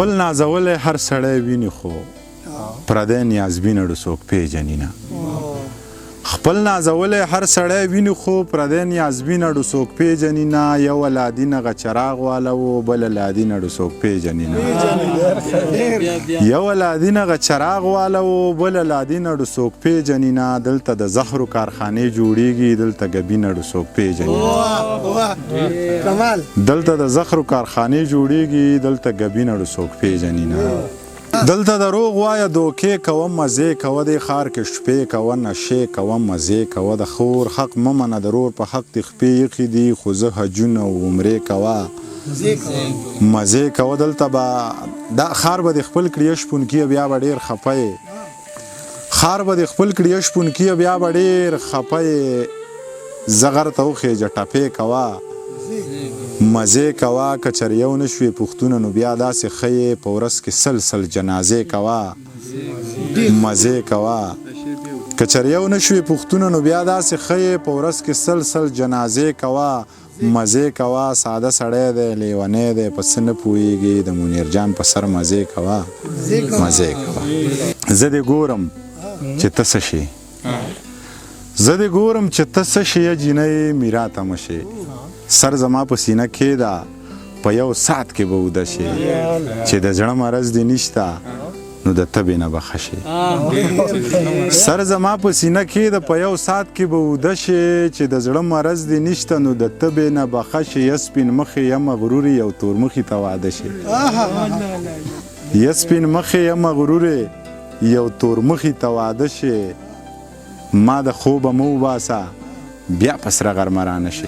خپل نازولی هر سړی ویني خو پردی نیازبین اړو څوک پیژني نه خپل نازولی هر سړی ویني خو پردی نیازبین اړو څوک پیژني نه یو لادین هغه چراغ والا و بل لادین اړو څوک پیژني نه یو لادین هغه چراغ والا و بل لادین اړو څوک پیژني نه دلته د زهرو کارخانې جوړیږي دلته ګبین اړو څوک پیژني دلته د زهرو کارخانې جوړیږي دلته ګبین اړو څوک پیژني نه دلته دروغ وایه دوکې کوه مزې کوه دې ښار کې شپې کوه نشې کوه مزې کوه د خور حق مه منه د رور په حق دې خپې ایښي دي خو زه حجونه او عمرې کوه مزې کوه دلته به دا ښار به دې خپل کړي شپون کیه بیا به ډېر خفه یې ښار به دې خپل کړي شپون کیه بیا به ډېر خفه یې زه غر ته وخېجه ټپې کوه مزې کوه که چر یو نه شوې پوښتونه نو بیا داسې ښه یې په ورځ کې سل جنازې کوه مزې کوه که چر یو نه شوې پوښتونه نو بیا داسې ښه یې په ورځ کې سل جنازې کوه مزې کوه ساده سړی دی لیونی دی په څه نه پوهېږي د منیر جان په سر مزې کوه مزې کوه زه دې ګورم چې ته څه شې زه دې ګورم چې ته څه شې جینۍ میراته مه شې سر زما په سینه کېده په یو ساعت کې به اوده شي چې د زړه مرض دې نشته نو د تبې نه به ښه شي سر زما په سینه کېده په یو ساعت کې به اوده شي چې د زړه مرض دې نشته نو د تبې نه به ښه شي یا سپین مخې یا مغرورې یو تور مخې ته واده شي یا سپین مخې یا مغرورې یو تور مخې ته واده شي ما د خوبه مه وباسه بیا په سره غرمه رانه شي